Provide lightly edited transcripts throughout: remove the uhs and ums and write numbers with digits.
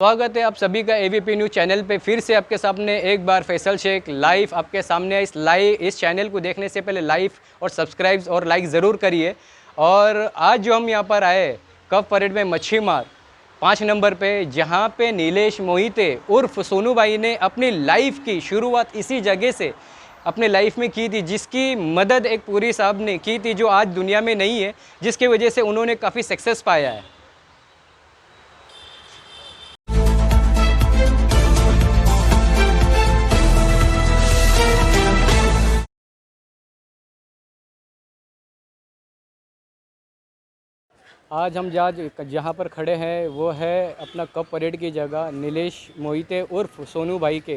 स्वागत है आप सभी का एवीपी न्यूज़ चैनल पे। फिर से आपके सामने एक बार फैसल शेख लाइव आपके सामने। इस चैनल को देखने से पहले लाइव और सब्सक्राइब और लाइक ज़रूर करिए। और आज जो हम यहाँ पर आए कप परेड में मच्छी मार 5 नंबर पे, जहाँ पे नीलेश मोहिते उर्फ सोनू भाई ने अपनी लाइफ की शुरुआत इसी जगह से अपने लाइफ में की थी, जिसकी मदद एक पूरी साहब ने की थी जो आज दुनिया में नहीं है, जिसकी वजह से उन्होंने काफ़ी सक्सेस पाया है। आज हम जहाँ पर खड़े हैं वो है अपना कप परेड की जगह, नीलेश मोहिते उर्फ सोनू भाई के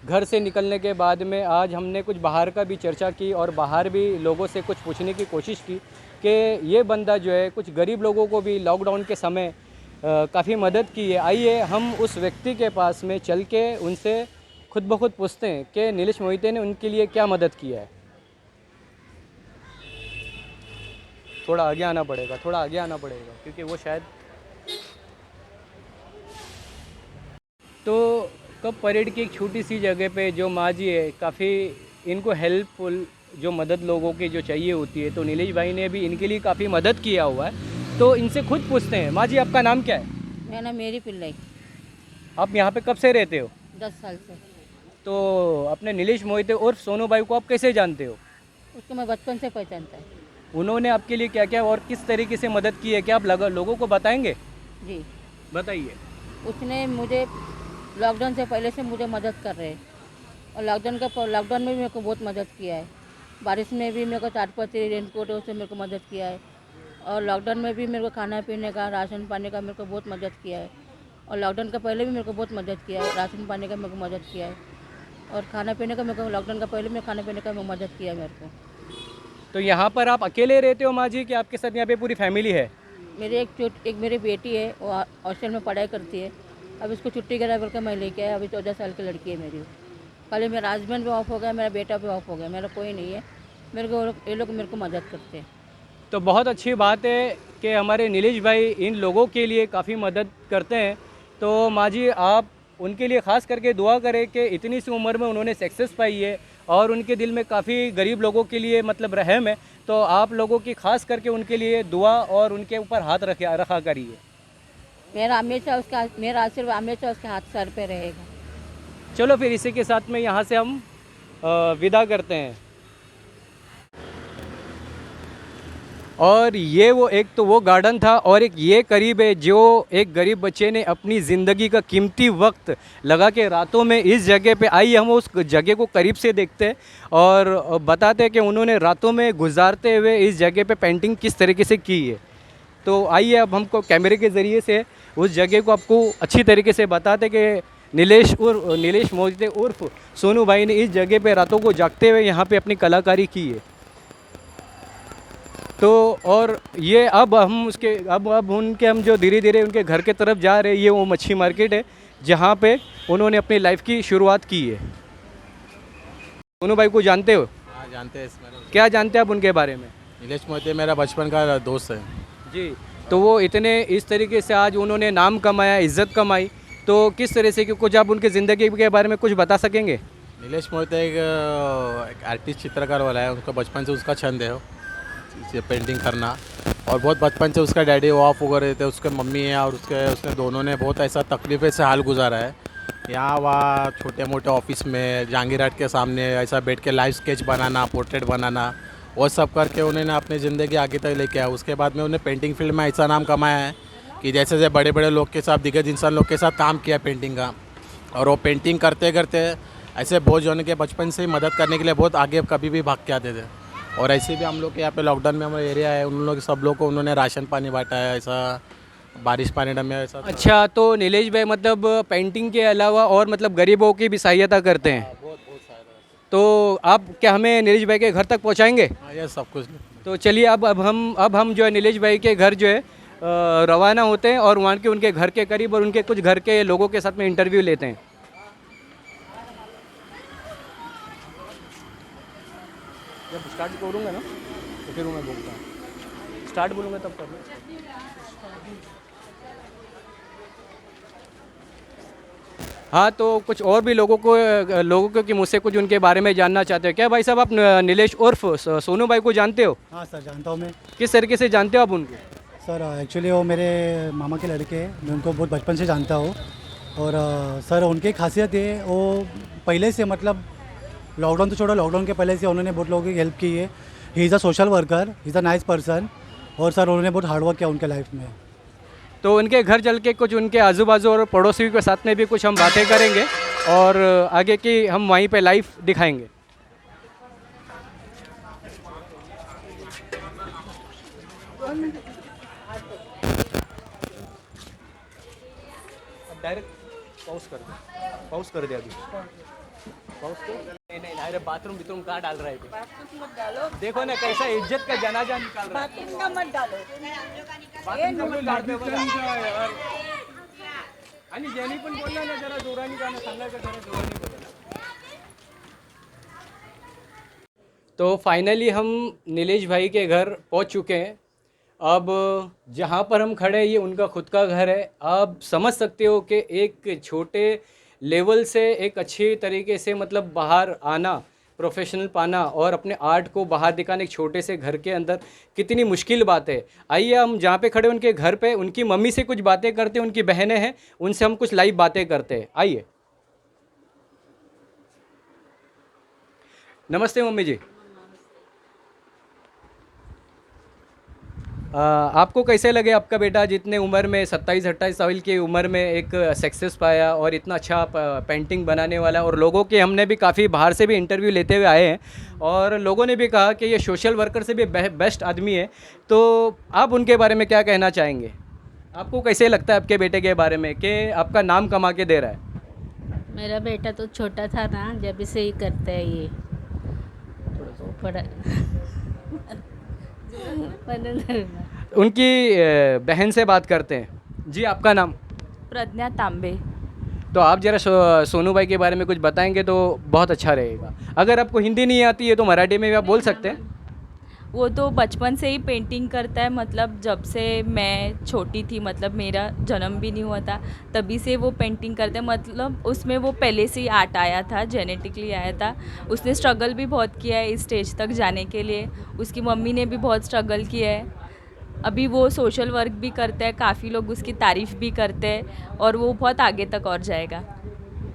घर से निकलने के बाद में आज हमने कुछ बाहर का भी चर्चा की और बाहर भी लोगों से कुछ पूछने की कोशिश की कि ये बंदा जो है कुछ गरीब लोगों को भी लॉकडाउन के समय काफ़ी मदद की है। आइए हम उस व्यक्ति के पास में चल के उनसे खुद ब खुद पूछते हैं कि नीलेश मोहिते ने उनके लिए क्या मदद किया है। थोड़ा आगे आना पड़ेगा क्योंकि वो शायद तो कब परेड की एक छोटी सी जगह पे जो माँ जी है काफ़ी इनको हेल्पफुल, जो मदद लोगों की जो चाहिए होती है, तो नीलेश भाई ने भी इनके लिए काफ़ी मदद किया हुआ है। तो इनसे खुद पूछते हैं। माँ जी, आपका नाम क्या है? मेरा नाम मेरी पिल्लाई। आप यहाँ पे कब से रहते हो? 10 साल से। तो अपने नीलेश मोहिते उर्फ सोनू भाई को आप कैसे जानते हो? उसको मैं बचपन से पहचानता है। उन्होंने आपके लिए क्या क्या और किस तरीके से मदद की है, क्या आप लोगों को बताएंगे? जी, बताइए। उसने मुझे लॉकडाउन से पहले से मुझे मदद कर रहे हैं और लॉकडाउन में भी मेरे को बहुत मदद किया है। बारिश में भी मेरे को ताटपत्री रेनकोट उससे मेरे को मदद किया है और लॉकडाउन में भी मेरे को खाना पीने का, राशन पानी का मेरे को बहुत मदद किया है। और लॉकडाउन का पहले भी मेरे को बहुत मदद किया है, राशन पानी का मेरे को मदद किया है और खाना पीने का मेरे को लॉकडाउन का पहले में खाने पीने का मदद किया है मेरे को। तो यहाँ पर आप अकेले रहते हो माँ जी, कि आपके साथ यहाँ पे पूरी फैमिली है? मेरी एक मेरी बेटी है, वो हॉस्टल में पढ़ाई करती है। अब इसको छुट्टी करा बोल के मैं लेके आया। अभी 14 साल की लड़की है मेरी। कल मेरा हस्बैंड भी ऑफ हो गया, मेरा बेटा भी ऑफ हो गया, मेरा कोई नहीं है। मेरे को ये लोग मेरे को मदद करते हैं। तो बहुत अच्छी बात है कि हमारे नीलेश भाई इन लोगों के लिए काफ़ी मदद करते हैं। तो माँ जी, आप उनके लिए ख़ास करके दुआ करें कि इतनी सी उम्र में उन्होंने सक्सेस पाई है और उनके दिल में काफ़ी गरीब लोगों के लिए मतलब रहम है। तो आप लोगों की ख़ास करके उनके लिए दुआ और उनके ऊपर हाथ रखा करिए। मेरा आशीर्वाद हमेशा उसके हाथ सर पे रहेगा। चलो फिर इसी के साथ में यहाँ से हम विदा करते हैं। और ये वो गार्डन था और एक ये करीब है जो एक गरीब बच्चे ने अपनी ज़िंदगी का कीमती वक्त लगा के रातों में इस जगह पे। आइए हम उस जगह को करीब से देखते हैं और बताते हैं कि उन्होंने रातों में गुजारते हुए इस जगह पे पेंटिंग किस तरीके से की है। तो आइए अब हमको कैमरे के ज़रिए से उस जगह को आपको अच्छी तरीके से बताते कि नीलेश मोहिते उर्फ सोनू भाई ने इस जगह पे रातों को जागते हुए यहाँ पे अपनी कलाकारी की है। तो और ये अब हम जो धीरे धीरे उनके घर के तरफ जा रहे हैं, ये वो मच्छी मार्केट है जहाँ पे उन्होंने अपनी लाइफ की शुरुआत की है। सोनू भाई को जानते हो? हाँ, जानते हैं। क्या जानते हैं आप उनके बारे में? नीलेश मोहिते मेरा बचपन का दोस्त है जी। तो वो इतने इस तरीके से आज उन्होंने नाम कमाया, इज़्ज़त कमाई, तो किस तरह से कि कुछ आप उनकी ज़िंदगी के बारे में कुछ बता सकेंगे? नीलेश मोहिते एक आर्टिस्ट, चित्रकार वाला है। उसका बचपन से उसका छंद है पेंटिंग करना। और बहुत बचपन से उसका डैडी ऑफ हो गए थे, उसके मम्मी है और उसने दोनों ने बहुत ऐसा तकलीफ़ से हाल गुजारा है। यहाँ वहाँ छोटे मोटे ऑफिस में जहांगीर आर्ट के सामने ऐसा बैठ के लाइव स्केच बनाना, पोर्ट्रेट बनाना, वो सब करके उन्होंने अपनी ज़िंदगी आगे तक लेके आया। उसके बाद में उन्हें पेंटिंग फील्ड में ऐसा नाम कमाया है कि जैसे बड़े बड़े लोग के साथ, दिग्गज इंसान लोग के साथ काम किया पेंटिंग का। और वो पेंटिंग करते करते ऐसे बहुत जो के बचपन से ही मदद करने के लिए बहुत आगे कभी भी भाग के आते थे। और ऐसे भी हम लोग के यहाँ पे लॉकडाउन में हमारा एरिया है, उन लोग सब लोग को उन्होंने राशन पानी बांटा है, ऐसा बारिश पानी में ऐसा। अच्छा, तो नीलेश भाई मतलब पेंटिंग के अलावा और मतलब गरीबों की भी सहायता करते हैं? बहुत सारा। तो आप क्या हमें नीलेश भाई के घर तक पहुंचाएंगे? हाँ, ये सब कुछ। तो चलिए अब हम जो है नीलेश भाई के घर जो है रवाना होते हैं और वहाँ के उनके घर के करीब और उनके कुछ घर के लोगों के साथ में इंटरव्यू लेते हैं। जब स्टार्ट करूँगा ना तो फिर मैं बोलता हूँ, स्टार्ट बोलूँगा तब कर लो। हाँ, तो कुछ और भी लोगों के मुँह से कुछ उनके बारे में जानना चाहते हो क्या भाई साहब? आप नीलेश उर्फ सोनू भाई को जानते हो? हाँ सर, जानता हूँ मैं। किस तरीके से जानते हो आप उनको? सर एक्चुअली वो मेरे मामा के लड़के हैं, मैं उनको बहुत बचपन से जानता हूँ। और सर उनकी खासियत है, वो पहले से मतलब लॉकडाउन तो छोड़ो, लॉकडाउन के पहले से उन्होंने बहुत लोगों की हेल्प की है। He is a social worker, he is a nice person. और सर उन्होंने बहुत हार्डवर्क किया उनके लाइफ में। तो उनके घर चल के कुछ उनके आजू बाजू और पड़ोसियों के साथ में भी कुछ हम बातें करेंगे और आगे की हम वहीं पे लाइव दिखाएंगे। डायरेक्ट पॉज कर दे अभी। पॉज कर। नहीं अरे बाथरूम कहाँ डाल रहा है? बाथरूम मत डालो, देखो ना कैसा इज्जत का जनाजा निकाल रहा है। बाथरूम का मत डालो। बाथरूम का मत डाल दे बघा। आणि ज्यांनी पण बोलला ना जरा जोराने गाणं सांगायचं, जरा जोराने बोला। तो फाइनली हम नीलेश भाई के घर पहुंच चुके हैं। अब जहाँ पर हम खड़े हैं ये उनका खुद का घर है। आप समझ सकते हो कि एक छोटे लेवल से एक अच्छी तरीके से मतलब बाहर आना, प्रोफेशनल पाना और अपने आर्ट को बाहर दिखाने एक छोटे से घर के अंदर कितनी मुश्किल बात है। आइए हम जहाँ पे खड़े उनके घर पे उनकी मम्मी से कुछ बातें करते हैं, उनकी बहनें हैं उनसे हम कुछ लाइव बातें करते हैं। आइए। नमस्ते मम्मी जी। आपको कैसे लगे आपका बेटा जितने उम्र में 27-28 साल की उम्र में एक सक्सेस पाया और इतना अच्छा पेंटिंग बनाने वाला, और लोगों के हमने भी काफ़ी बाहर से भी इंटरव्यू लेते हुए आए हैं और लोगों ने भी कहा कि ये सोशल वर्कर से भी बेस्ट आदमी है। तो आप उनके बारे में क्या कहना चाहेंगे? आपको कैसे लगता है आपके बेटे के बारे में कि आपका नाम कमा के दे रहा है? मेरा बेटा तो छोटा था ना, जब से ही करता है ये पढ़ा उनकी बहन से बात करते हैं। जी आपका नाम? प्रज्ञा तांबे। तो आप जरा सोनू भाई के बारे में कुछ बताएंगे तो बहुत अच्छा रहेगा। अगर आपको हिंदी नहीं आती है तो मराठी में भी आप बोल सकते हैं। वो तो बचपन से ही पेंटिंग करता है, मतलब जब से मैं छोटी थी, मतलब मेरा जन्म भी नहीं हुआ था तभी से वो पेंटिंग करता है। मतलब उसमें वो पहले से ही आर्ट आया था, जेनेटिकली आया था। उसने स्ट्रगल भी बहुत किया है इस स्टेज तक जाने के लिए। उसकी मम्मी ने भी बहुत स्ट्रगल किया है। अभी वो सोशल वर्क भी करता है, काफ़ी लोग उसकी तारीफ़ भी करते हैं और वो बहुत आगे तक और जाएगा।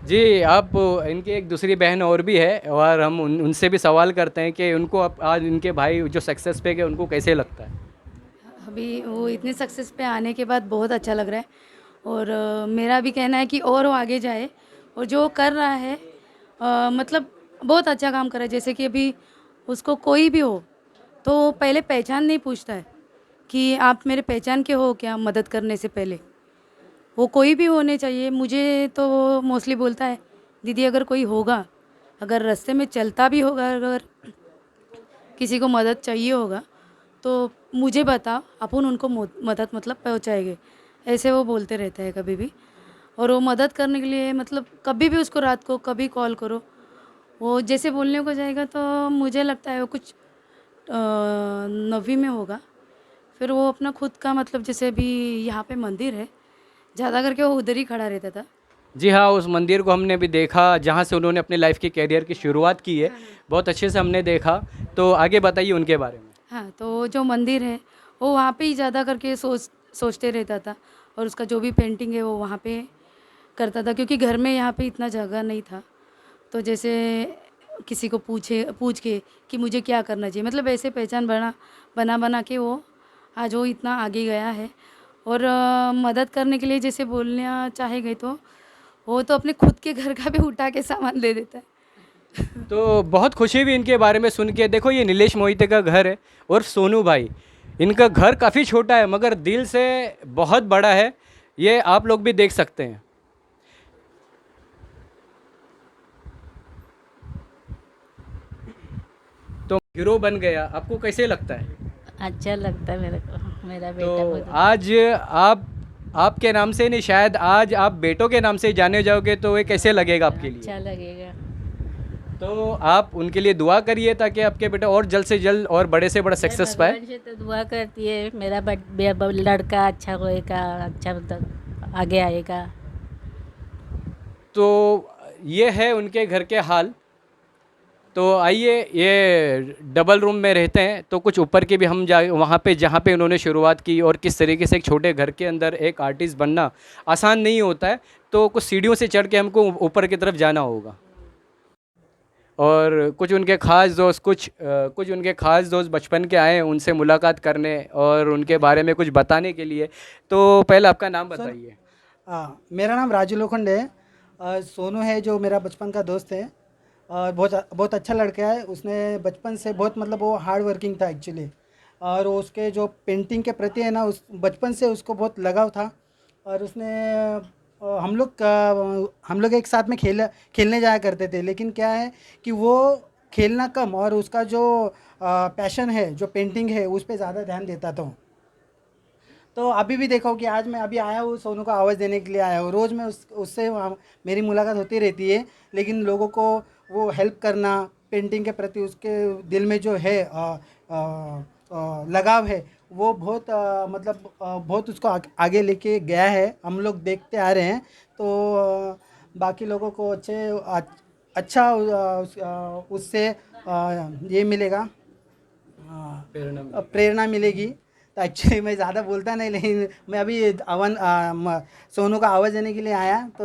जी आप इनकी एक दूसरी बहन और भी है और हम उनसे भी सवाल करते हैं कि उनको आज इनके भाई जो सक्सेस पे गए उनको कैसे लगता है? अभी वो इतने सक्सेस पे आने के बाद बहुत अच्छा लग रहा है। और मेरा भी कहना है कि और वो आगे जाए और जो कर रहा है मतलब बहुत अच्छा काम कर रहा है। जैसे कि अभी उसको कोई भी हो तो पहले पहचान नहीं पूछता है कि आप मेरे पहचान के हो क्या, मदद करने से पहले। वो कोई भी होने चाहिए। मुझे तो वो मोस्टली बोलता है, दीदी अगर कोई होगा, अगर रास्ते में चलता भी होगा, अगर किसी को मदद चाहिए होगा तो मुझे बता, अपन उनको मदद मतलब पहुँचाएंगे। ऐसे वो बोलते रहता है कभी भी। और वो मदद करने के लिए मतलब कभी भी उसको रात को कभी कॉल करो, वो जैसे बोलने को जाएगा तो मुझे लगता है वो कुछ 9वीं में होगा। फिर वो अपना खुद का मतलब जैसे अभी यहाँ पे मंदिर है, ज़्यादा करके वो उधर ही खड़ा रहता था। जी हाँ, उस मंदिर को हमने भी देखा जहाँ से उन्होंने अपने लाइफ के कैरियर की शुरुआत की है। बहुत अच्छे से हमने देखा। तो आगे बताइए उनके बारे में। हाँ, तो जो मंदिर है वो वहाँ पे ही ज़्यादा करके सोचते रहता था और उसका जो भी पेंटिंग है वो वहाँ पे करता था, क्योंकि घर में यहाँ पे इतना जगह नहीं था। तो जैसे किसी को पूछ के कि मुझे क्या करना चाहिए, मतलब ऐसे पहचान बना के वो आज वो इतना आगे गया है। और मदद करने के लिए जैसे बोलना चाहेंगे तो वो तो अपने खुद के घर का भी उठा के सामान दे देता है। तो बहुत खुशी हुई इनके बारे में सुन के। देखो ये नीलेश मोहिते का घर है और सोनू भाई, इनका घर काफ़ी छोटा है मगर दिल से बहुत बड़ा है। ये आप लोग भी देख सकते हैं। तो हीरो बन गया, आपको कैसे लगता है? अच्छा लगता है मेरे को, मेरा बेटा तो बहुत आज आपके नाम से नहीं, शायद आज आप बेटों के नाम से जाने जाओगे तो ये कैसे लगेगा आपके लिए? अच्छा लगेगा। तो आप उनके लिए दुआ करिए ताकि आपके बेटा और जल्द से जल्द और बड़े से बड़ा सक्सेस पाए। भगवान से तो दुआ करती है मेरा लड़का अच्छा होएगा, अच्छा मतलब आगे आएगा। तो ये है उनके घर के हाल। तो आइए, ये डबल रूम में रहते हैं, तो कुछ ऊपर के भी हम जा वहाँ पे जहाँ पे उन्होंने शुरुआत की और किस तरीके से एक छोटे घर के अंदर एक आर्टिस्ट बनना आसान नहीं होता है। तो कुछ सीढ़ियों से चढ़ के हमको ऊपर की तरफ जाना होगा। और कुछ उनके ख़ास दोस्त बचपन के आए हैं उनसे मुलाकात करने और उनके बारे में कुछ बताने के लिए। तो पहले आपका नाम बताइए। हाँ, मेरा नाम राजू लोखंडे है। सोनू है जो मेरा बचपन का दोस्त है और बहुत अच्छा लड़का है। उसने बचपन से बहुत मतलब वो हार्ड वर्किंग था एक्चुअली, और उसके जो पेंटिंग के प्रति है ना, उस बचपन से उसको बहुत लगाव था। और उसने हम लोग एक साथ में खेलने जाया करते थे, लेकिन क्या है कि वो खेलना कम और उसका जो पैशन है, जो पेंटिंग है, उस पर ज़्यादा ध्यान देता था। तो अभी भी देखो कि आज मैं अभी आया हूँ, सोनू को आवाज़ देने के लिए आया हूँ। रोज़ मैं उससे मेरी मुलाकात होती रहती है, लेकिन लोगों को वो हेल्प करना, पेंटिंग के प्रति उसके दिल में जो है लगाव है, वो बहुत बहुत उसको आगे लेके गया है। हम लोग देखते आ रहे हैं। तो बाकी लोगों को अच्छा उससे ये मिलेगा, प्रेरणा मिलेगी। तो एक्चुअली मैं ज़्यादा बोलता नहीं, लेकिन मैं अभी सोनू का आवाज़ देने के लिए आया, तो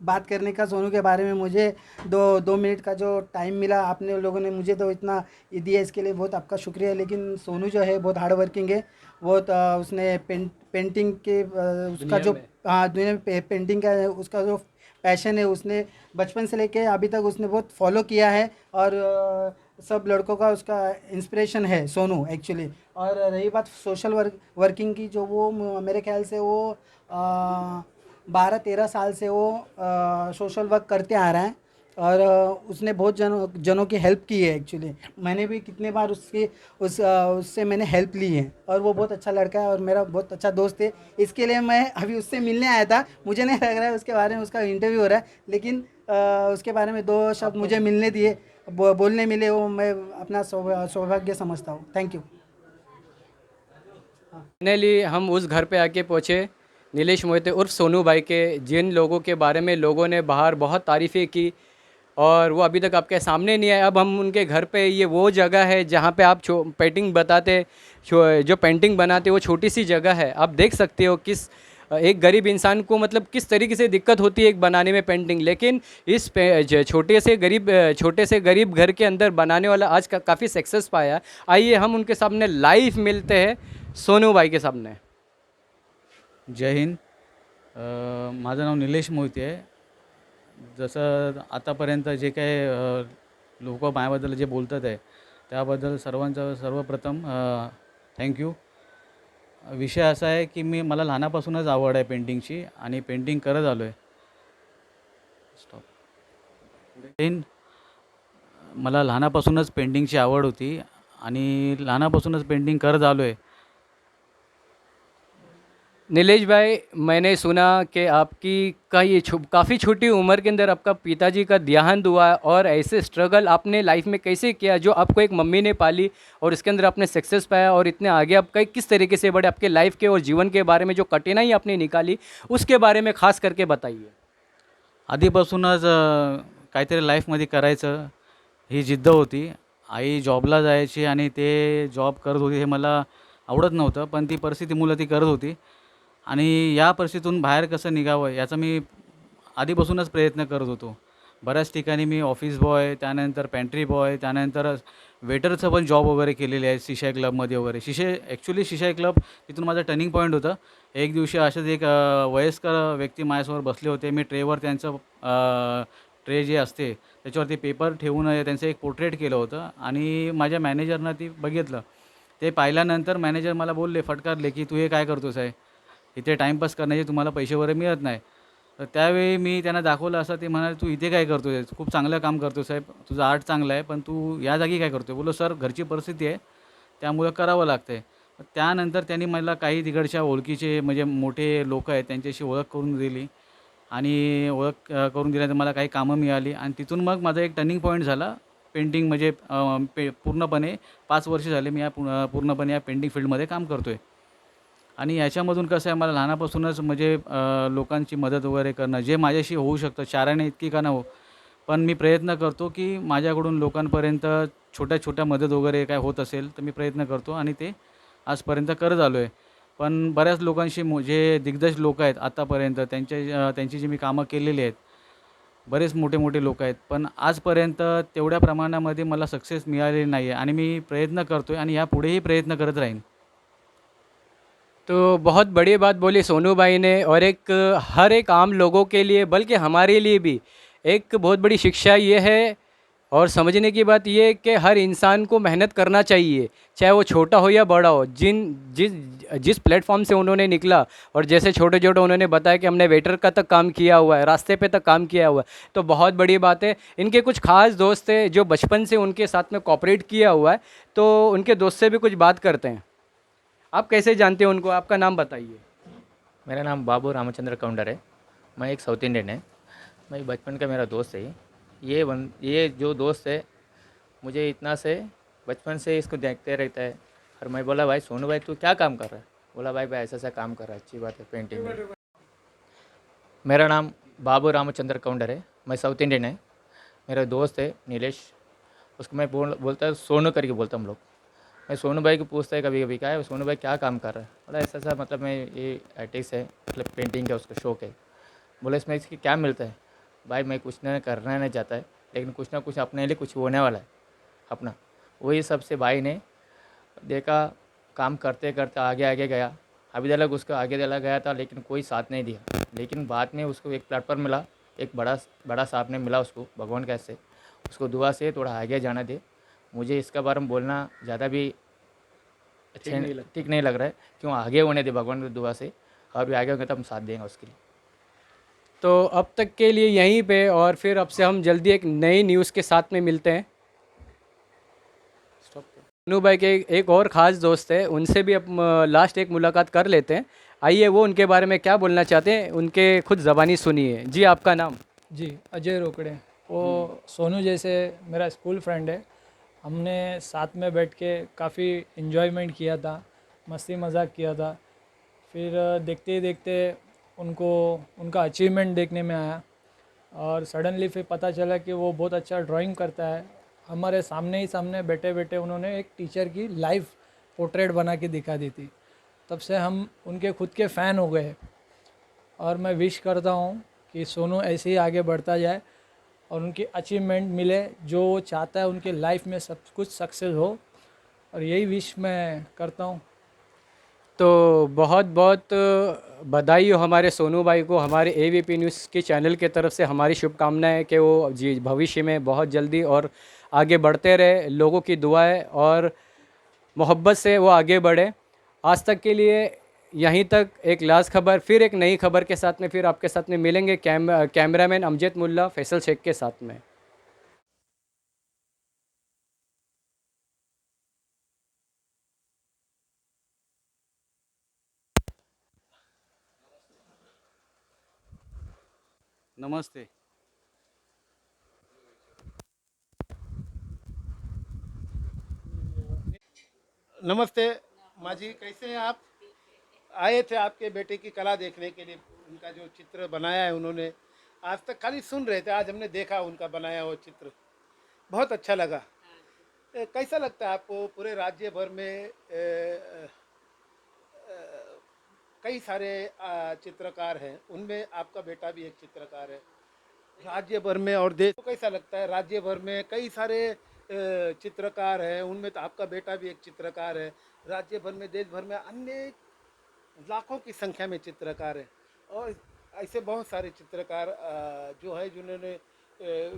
बात करने का सोनू के बारे में मुझे 2 मिनट का जो टाइम मिला आपने लोगों ने मुझे, तो इतना दिया, इसके लिए बहुत आपका शुक्रिया। लेकिन सोनू जो है बहुत हार्ड वर्किंग है। बहुत उसने पेंटिंग के उसका जो दुनिया में पेंटिंग का उसका जो पैशन है, उसने बचपन से लेके अभी तक उसने बहुत फॉलो किया है। और सब लड़कों का उसका इंस्पिरेशन है सोनू एक्चुअली। और रही बात सोशल वर्किंग की, जो वो मेरे ख्याल से वो 12-13 साल से वो सोशल वर्क करते आ रहा है। और उसने बहुत जनों की हेल्प की है एक्चुअली। मैंने भी कितने बार उससे मैंने हेल्प ली है। और वो बहुत अच्छा लड़का है और मेरा बहुत अच्छा दोस्त है। इसके लिए मैं अभी उससे मिलने आया था। मुझे नहीं लग रहा है उसके बारे में उसका इंटरव्यू हो रहा है, लेकिन उसके बारे में 2 शब्द मुझे मिलने दिए, बोलने मिले, वो मैं अपना सौभाग्य समझता हूँ। Thank you. फाइनली हम उस घर पे आके पहुँचे नीलेश मोहिते उर्फ सोनू भाई के, जिन लोगों के बारे में लोगों ने बाहर बहुत तारीफ़ें की और वो अभी तक आपके सामने नहीं आए। अब हम उनके घर पे, ये वो जगह है जहाँ पे आप पेंटिंग जो पेंटिंग बनाते वो छोटी सी जगह है। आप देख सकते हो एक गरीब इंसान को मतलब किस तरीके से दिक्कत होती है एक बनाने में पेंटिंग, लेकिन इस छोटे से गरीब घर के अंदर बनाने वाला आज काफ़ी सक्सेस पाया। आइए हम उनके सामने लाइव मिलते हैं, सोनू भाई के सामने। जय हिंद. माझं नाव निलेश मोहिते आहे. जसं आतापर्यंत जे काही लोक माझ्याबद्दल जे बोलतात आहे त्याबद्दल सर्वप्रथम थँक्यू. विषय असा आहे की मला लहानापासूनच आवड आहे पेंटिंगची आणि पेंटिंग करत आलो आहे. मला लहानापासूनच पेंटिंगची आवड होती आणि लहानापासूनच पेंटिंग करत आलो आहे. नीलेश भाई, मैंने सुना कि आपकी काफ़ी छोटी उम्र के अंदर आपका पिताजी का देहांत हुआ है और ऐसे स्ट्रगल आपने लाइफ में कैसे किया जो आपको एक मम्मी ने पाली और इसके अंदर आपने सक्सेस पाया और इतने आगे आप किस तरीके से बढ़े, आपके लाइफ के और जीवन के बारे में जो कठिनाई आपने निकाली उसके बारे में खास करके बताइए. आधीपासूनच काहीतरी लाईफमध्ये करायचं ही जिद्द होती. आई जॉबला जायची आणि ते जॉब करत होती, हे मला आवडत नव्हतं, पण ती परिस्थितीमुळे ती करत होती आणि या परिस्थितीतून बाहेर कसं निघावं याचा मी आधीपासूनच प्रयत्न करत होतो. बऱ्याच ठिकाणी मी ऑफिस बॉय, त्यानंतर पेंट्री बॉय, त्यानंतर वेटरचं पण जॉब वगैरे केलेले आहे शिशाई क्लबमध्ये वगैरे. शिशाई क्लब तिथून माझं टर्निंग पॉईंट होतं. एक दिवशी असेच एक वयस्कर व्यक्ती माझ्यासमोर बसले होते. मी ट्रेवर त्यांचं ट्रे जे असते त्याच्यावरती पेपर ठेवून त्यांचं एक पोर्ट्रेट केलं होतं आणि माझ्या मॅनेजरनं ती बघितलं. ते पाहिल्यानंतर मॅनेजर मला बोलले, फटकारले की तू हे काय करतोस आहे, इथे टाईमपास करण्याचे तुम्हाला पैसे वगैरे मिळत नाही. तर त्यावेळी मी त्यांना दाखवलं असं. ते म्हणाले तू इथे काय करतो आहे, खूप चांगलं काम करतो साहेब, तुझं आर्ट चांगलं आहे, पण तू या जागी काय करतो आहे. बोललो सर घरची परिस्थिती आहे त्यामुळं करावं लागतं आहे. त्यानंतर त्यांनी मला काही तिकडच्या ओळखीचे म्हणजे मोठे लोक आहेत त्यांच्याशी ओळख करून दिली आणि ओळख करून दिल्यानंतर मला काही कामं मिळाली आणि तिथून मग माझा एक टर्निंग पॉईंट झाला पेंटिंग म्हणजे पूर्णपणे 5 वर्ष झाले मी पूर्णपणे या पेंटिंग फील्डमध्ये काम करतो आहे. आणि याच्यामधून कसं आहे मला लहानापासूनच म्हणजे लोकांची मदत वगैरे करणं जे माझ्याशी होऊ शकतं चाराने इतकी का न हो पण मी प्रयत्न करतो की माझ्याकडून लोकांपर्यंत छोट्या छोट्या मदत वगैरे काय होत असेल तर मी प्रयत्न करतो आणि ते आजपर्यंत करत आलो आहे. पण बऱ्याच लोकांशी जे दिग्गज लोक आहेत आतापर्यंत त्यांची जी मी कामं केलेली आहेत बरेच मोठे मोठे लोक आहेत पण आजपर्यंत तेवढ्या प्रमाणामध्ये मला सक्सेस मिळालेली नाही आहे आणि मी प्रयत्न करतो आहे आणि यापुढेही प्रयत्न करत राहीन. तो बहुत बड़ी बात बोली सोनू भाई ने, और एक हर एक आम लोगों के लिए बल्कि हमारे लिए भी एक बहुत बड़ी शिक्षा ये है और समझने की बात ये है कि हर इंसान को मेहनत करना चाहिए, चाहे वो छोटा हो या बड़ा हो. जिस प्लेटफॉर्म से उन्होंने निकला और जैसे छोटे छोटे उन्होंने बताया कि हमने वेटर का तक काम किया हुआ है, रास्ते पे तक काम किया हुआ है, तो बहुत बड़ी बात है. इनके कुछ खास दोस्त थे जो बचपन से उनके साथ में कोऑपरेट किया हुआ है, तो उनके दोस्त से भी कुछ बात करते हैं. आप कैसे जानते हैं उनको, आपका नाम बताइए. मेरा नाम बाबू रामचंद्र काउंडर है. मैं एक साउथ इंडियन है. मैं बचपन का मेरा दोस्त है. ये जो दोस्त है मुझे इतना से बचपन से इसको देखते रहता है. और मैं बोला भाई सोनू भाई तू क्या काम कर रहा है. बोला भाई ऐसा ऐसा काम कर रहा है. अच्छी बात है पेंटिंग में. मेरा नाम बाबू रामचंद्र काउंडर है. मैं साउथ इंडियन है. मेरा दोस्त है नीलेश. उसको मैं बोलता है सोनू करके बोलता हम लोग. मैं सोनू भाई को पूछता है कभी कभी क्या है सोनू भाई क्या काम कर रहा है. बोला ऐसा ऐसा मतलब मैं ये आर्टिस्ट है मतलब पेंटिंग का उसका शौक है. बोले इसमें इसकी क्या मिलता है. भाई मैं कुछ ना करना नहीं चाहता है लेकिन कुछ ना कुछ अपने लिए कुछ होने वाला है अपना. वही सबसे भाई ने देखा काम करते करते आगे आगे गया. अभी तक उसका आगे चला गया था लेकिन कोई साथ नहीं दिया. लेकिन बाद में उसको एक प्लेटफॉर्म मिला. एक बड़ा साहब ने मिला उसको भगवान कैसे उसको दुआ से थोड़ा आगे जाना दे. मुझे इसका बारे में बोलना ज़्यादा भी ठीक नहीं लग रहा है. क्यों आगे होने दे भगवान की दुआ से. और भी आगे होंगे तो हम साथ देंगे उसके लिए. तो अब तक के लिए यहीं पे, और फिर अब से हम जल्दी एक नई न्यूज़ के साथ में मिलते हैं. सोनू भाई के एक और ख़ास दोस्त है, उनसे भी अब लास्ट एक मुलाकात कर लेते हैं. आइए वो उनके बारे में क्या बोलना चाहते हैं उनके खुद ज़बानी सुनिए. जी आपका नाम. जी अजय रोकड़े. वो सोनू जैसे मेरा स्कूल फ्रेंड है. हमने साथ में बैठ के काफ़ी इन्जॉयमेंट किया था, मस्ती मजाक किया था. फिर देखते ही देखते उनको उनका अचीवमेंट देखने में आया और सडनली फिर पता चला कि वो बहुत अच्छा ड्राइंग करता है. हमारे सामने बैठे बैठे उन्होंने एक टीचर की लाइव पोर्ट्रेट बना के दिखा दी थी. तब से हम उनके खुद के फ़ैन हो गए और मैं विश करता हूँ कि सोनू ऐसे ही आगे बढ़ता जाए और उनकी अचीवमेंट मिले जो वो चाहता है उनके लाइफ में सब कुछ सक्सेस हो. और यही विश मैं करता हूँ. तो बहुत बहुत बधाई हो हमारे सोनू भाई को. हमारे AVP न्यूज़ के चैनल के तरफ से हमारी शुभकामनाएं कि वो जी भविष्य में बहुत जल्दी और आगे बढ़ते रहे. लोगों की दुआएं और मोहब्बत से वो आगे बढ़े. आज तक के लिए यहीं तक. एक लास्ट खबर, फिर एक नई खबर के साथ में फिर आपके साथ में मिलेंगे. कैमरामैन अमजद मुल्ला, फैसल शेख के साथ में. नमस्ते. नमस्ते माँ जी, कैसे हैं आप. आए थे आपके बेटे की कला देखने के लिए. उनका जो चित्र बनाया है उन्होंने, आज तक खाली सुन रहे थे, आज हमने देखा उनका बनाया हुआ चित्र. बहुत अच्छा लगा. कैसा लगता है आपको. पूरे राज्य भर में कई सारे चित्रकार हैं, उनमें आपका बेटा भी एक चित्रकार है. राज्य भर में और देश को कैसा लगता है. राज्य भर में कई सारे चित्रकार हैं, उनमें तो आपका बेटा भी एक चित्रकार है. राज्य भर में देश भर में अन्य लाखों की संख्या में चित्रकार हैं और ऐसे बहुत सारे चित्रकार जो है जिन्होंने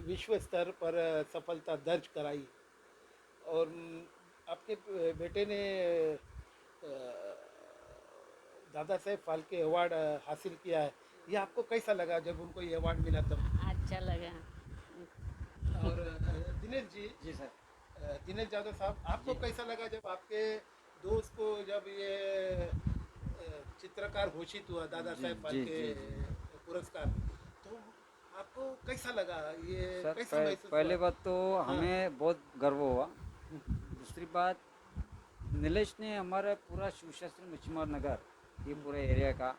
विश्व स्तर पर सफलता दर्ज कराई. और आपके बेटे ने दादा साहेब फाल्के अवार्ड हासिल किया है. ये आपको कैसा लगा जब उनको ये अवार्ड मिला तब. अच्छा लगा. और दिनेश जी सर, दिनेश यादव साहब, आपको कैसा लगा जब आपके दोस्त को जब ये चित्रकार घोषित हुआ दादा साहेब फाल्के पुरस्कार, तो आपको कैसा लगा. ये सर कैसा महसूस पहले हुआ? बात तो हमें बहुत गर्व हुआ. दूसरी बात, नीलेश ने हमारा पूरा शिवशास्त्री मच्छीमार नगर ये पूरे एरिया का,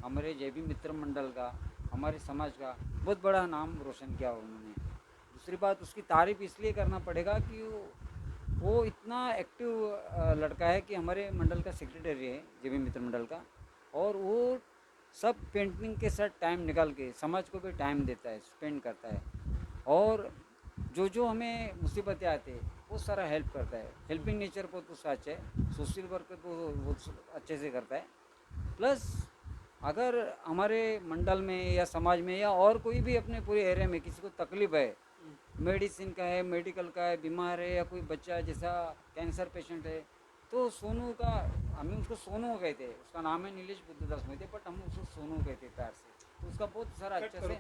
हमारे जेबी मित्र मंडल का, हमारे समाज का बहुत बड़ा नाम रोशन किया उन्होंने। दूसरी बात उसकी तारीफ इसलिए करना पड़ेगा कि वो इतना एक्टिव लड़का है कि हमारे मंडल का सेक्रेटरी है जेबी मित्र मंडल का, और वो सब पेंटिंग के साथ टाइम निकाल के समाज को भी टाइम देता है, स्पेंड करता है, और जो हमें मुसीबतें आते हैं वो सारा हेल्प करता है। हेल्पिंग नेचर बहुत उसका अच्छा है, सोशल वर्क तो वो अच्छे से करता है। प्लस अगर हमारे मंडल में या समाज में या और कोई भी अपने पूरे एरिया में किसी को तकलीफ है, मेडिसिन का है, मेडिकल का है, बीमार है, या कोई बच्चा जैसा कैंसर पेशेंट है, तो सोनू का, हमें उसको सोनू कहते हैं, उसका नाम है नीलेश बुद्धदास मोहिते, बट हम उसको सोनू कहते हैं प्यार से। तो उसका बहुत सारा अच्छा से